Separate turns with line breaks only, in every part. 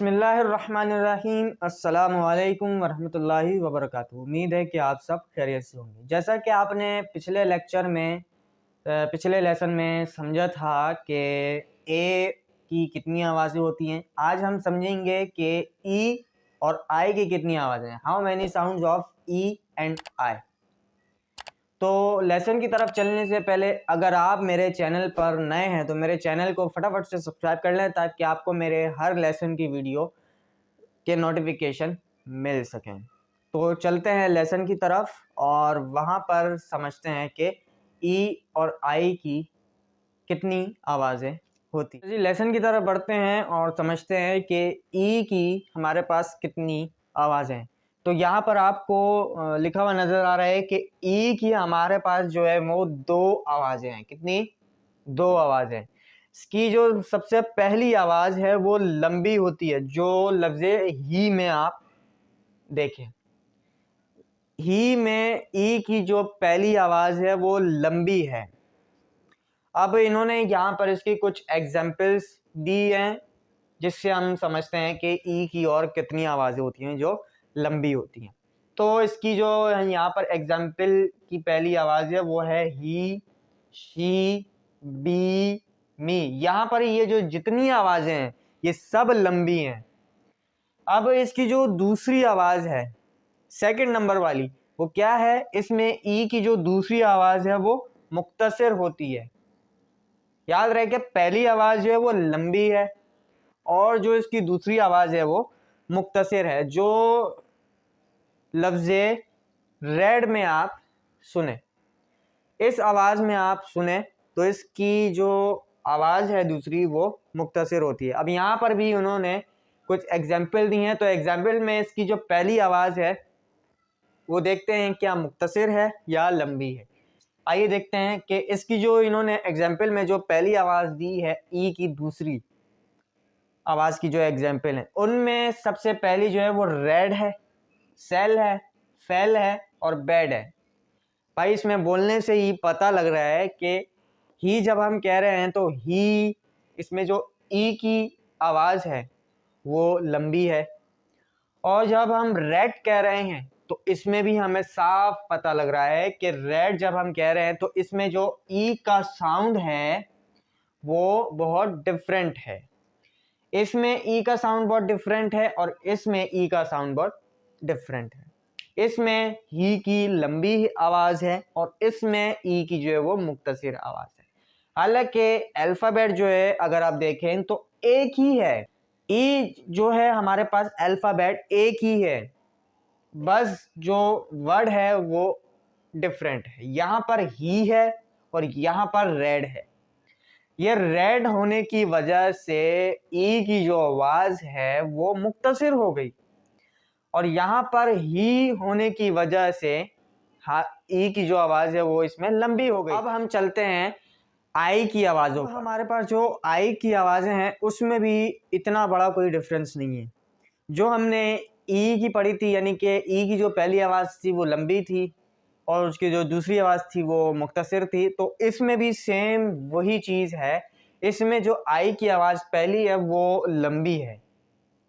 बिस्मिल्लाहिर्रहमानिर्रहीम अस्सलामुअलैकुम वरहमतुल्लाहि वबरकातुहू। उम्मीद है कि आप सब खैरियत से होंगे। जैसा कि आपने पिछले लेसन में समझा था कि ए की कितनी आवाज़ें होती हैं, आज हम समझेंगे कि ई और आई की कितनी आवाज़ें हैं। How many sounds of E and I. तो लेसन की तरफ चलने से पहले अगर आप मेरे चैनल पर नए हैं तो मेरे चैनल को फटाफट से सब्सक्राइब कर लें ताकि आपको मेरे हर लेसन की वीडियो के नोटिफिकेशन मिल सकें। तो चलते हैं लेसन की तरफ और वहाँ पर समझते हैं कि ई और आई की कितनी आवाज़ें होती हैं। जी, लेसन की तरफ बढ़ते हैं और समझते हैं कि ई की हमारे पास कितनी आवाज़ें हैं। तो यहाँ पर आपको लिखा हुआ नज़र आ रहा है कि ई की हमारे पास जो है वो दो आवाज़ें हैं। कितनी? दो आवाज़ें। इसकी जो सबसे पहली आवाज़ है वो लंबी होती है, जो लफ्ज़ ही में आप देखें। ही में ई की जो पहली आवाज़ है वो लंबी है। अब इन्होंने यहाँ पर इसकी कुछ एग्जाम्पल्स दी हैं जिससे हम समझते हैं कि ई की और कितनी आवाज़ें होती हैं जो लंबी होती हैं। तो इसकी जो यहाँ पर एग्जाम्पल की पहली आवाज़ है वो है ही, शी, बी, मी। यहाँ पर ये जो जितनी आवाज़ें हैं ये सब लंबी हैं। अब इसकी जो दूसरी आवाज़ है सेकंड नंबर वाली वो क्या है? इसमें ई की जो दूसरी आवाज़ है वो मुख्तसर होती है। याद रहे कि पहली आवाज़ जो है वो लंबी है और जो इसकी दूसरी आवाज़ है वो मुख्तसर है। जो लफ्ज़ रेड में आप सुने, इस आवाज़ में आप सुने तो इसकी जो आवाज़ है दूसरी वो मुख्तसर होती है। अब यहाँ पर भी उन्होंने कुछ एग्जाम्पल दी हैं, तो एग्जाम्पल में इसकी जो पहली आवाज़ है वो देखते हैं क्या मुख्तसर है या लंबी है। आइए देखते हैं कि इसकी जो इन्होंने एग्जाम्पल में जो पहली आवाज़ दी है ई की दूसरी आवाज़ की जो एग्जाम्पल है उनमें सबसे पहली जो है वो रेड है, सेल है, फेल है और बेड है। भाई इसमें बोलने से ही पता लग रहा है कि ही जब हम कह रहे हैं तो ही, इसमें जो ई की आवाज़ है वो लंबी है और जब हम रेड कह रहे हैं तो इसमें भी हमें साफ पता लग रहा है कि रेड जब हम कह रहे हैं तो इसमें जो ई का साउंड है वो बहुत डिफरेंट है। इसमें ई का साउंड बहुत डिफरेंट है और इसमें ई का साउंड बहुत डिफरेंट है। इसमें ही की लंबी आवाज़ है और इसमें ई की जो है वो मुख्तसर आवाज़ है। हालांकि अल्फ़ाबेट जो है अगर आप देखें तो एक ही है। ई जो है हमारे पास अल्फ़ाबेट एक ही है, बस जो वर्ड है वो डिफरेंट है। यहाँ पर ही है और यहाँ पर रेड है। ये रेड होने की वजह से ई की जो आवाज़ है वो मुख्तसर हो गई और यहाँ पर ही होने की वजह से ई की जो आवाज़ है वो इसमें लंबी हो गई। अब हम चलते हैं आई की आवाज़ों पर। हमारे पास जो आई की आवाज़ें हैं उसमें भी इतना बड़ा कोई डिफरेंस नहीं है। जो हमने ई की पढ़ी थी यानी कि ई की जो पहली आवाज़ थी वो लंबी थी और उसकी जो दूसरी आवाज़ थी वो मुख्तसर थी, तो इसमें भी सेम वही चीज़ है। इसमें जो आई की आवाज़ पहली है वो लंबी है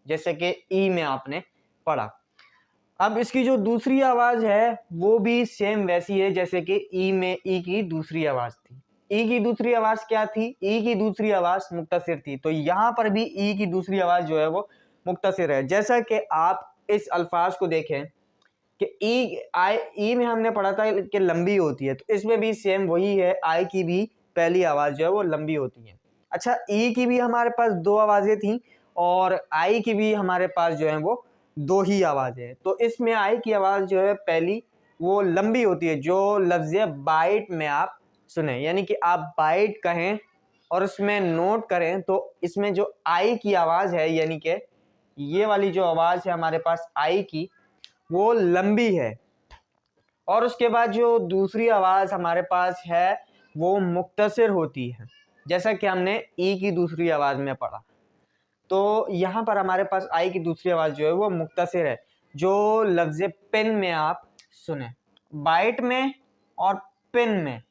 जैसे कि ई में आपने पढ़ा। अब इसकी जो दूसरी आवाज़ है वो भी सेम वैसी है जैसे कि ई में ई की दूसरी आवाज़ थी। ई की दूसरी आवाज़ क्या थी? ई की दूसरी आवाज़ मुख्तसर थी। तो यहाँ पर भी ई की दूसरी आवाज़ जो है वो मुख्तसर है। जैसा कि आप इस अल्फाज को देखें कि ई में हमने पढ़ा था कि लंबी होती है, तो इसमें भी सेम वही है। आई की भी पहली आवाज़ जो है वो लंबी होती है। अच्छा, ई की भी हमारे पास दो आवाज़ें थी और आई की भी हमारे पास जो है वो दो ही आवाज़ें हैं। तो इसमें आई की आवाज़ जो है पहली वो लंबी होती है। जो लफ्ज़ बाइट में आप सुने यानी कि आप बाइट कहें और उसमें नोट करें तो इसमें जो आई की आवाज़ है यानी कि ये वाली जो आवाज़ है हमारे पास आई की वो लंबी है और उसके बाद जो दूसरी आवाज़ हमारे पास है वो मुख्तसर होती है जैसा कि हमने ई की दूसरी आवाज़ में पढ़ा। तो यहाँ पर हमारे पास आई की दूसरी आवाज़ जो है वो मुख्तसर है। जो लफ्ज़ पेन में आप सुने, बाइट में और पेन में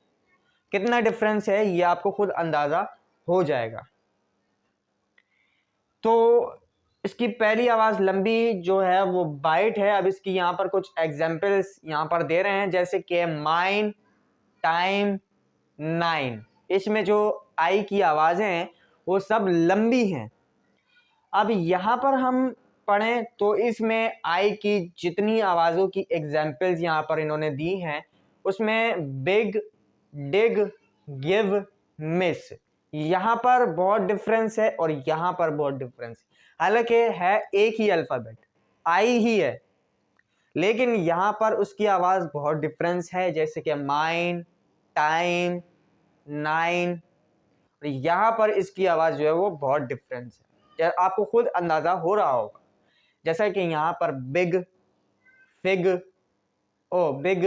कितना डिफरेंस है ये आपको खुद अंदाज़ा हो जाएगा। तो इसकी पहली आवाज़ लंबी जो है वो बाइट है। अब इसकी यहाँ पर कुछ एग्जाम्पल्स यहाँ पर दे रहे हैं, जैसे कि माइन, टाइम, नाइन। इसमें जो आई की आवाज़ें हैं वो सब लंबी हैं। अब यहाँ पर हम पढ़ें तो इसमें आई की जितनी आवाज़ों की एग्जाम्पल्स यहाँ पर इन्होंने दी हैं उसमें बिग, डिग, गिव, मिस, यहाँ पर बहुत डिफरेंस है और यहाँ पर बहुत डिफरेंस है। हालांकि है एक ही अल्फ़ाबेट, आई ही है, लेकिन यहाँ पर उसकी आवाज़ बहुत डिफरेंस है, जैसे कि माइन, टाइम, नाइन, यहाँ पर इसकी आवाज़ जो है वो बहुत डिफरेंस है। आपको खुद अंदाज़ा हो रहा होगा, जैसा कि यहाँ पर बिग, फिग, बिग,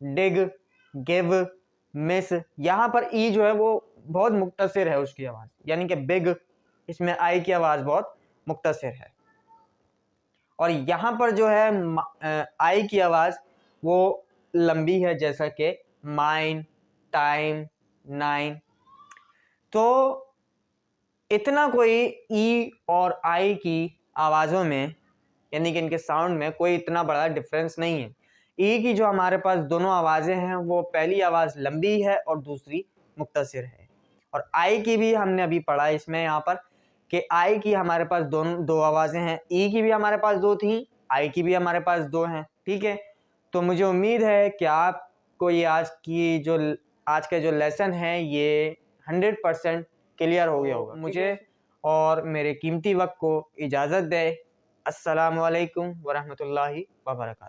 डिग, गिव, मिस, यहाँ पर ई जो है वो बहुत मुख्तसर है उसकी आवाज़, यानी कि बिग, इसमें आई की आवाज़ बहुत मुख्तसर है। और यहाँ पर जो है आई की आवाज़ वो लंबी है, जैसा कि माइन, टाइम, नाइन। तो इतना कोई ई और आई की आवाज़ों में, यानी कि इनके साउंड में कोई इतना बड़ा डिफरेंस नहीं है। ई की जो हमारे पास दोनों आवाज़ें हैं वो पहली आवाज़ लंबी है और दूसरी मुख्तसर है। और आई की भी हमने अभी पढ़ा इसमें यहाँ पर कि आई की हमारे पास दो आवाज़ें हैं। ई की भी हमारे पास दो थी, आई की भी हमारे पास दो हैं। ठीक है, तो मुझे उम्मीद है कि आपको ये आज का जो लेसन है ये 100% क्लियर हो गया होगा। मुझे और मेरे कीमती वक्त को इजाज़त दें। अस्सलामु अलैकुम वरहमतुल्लाहि वबरकातुहू।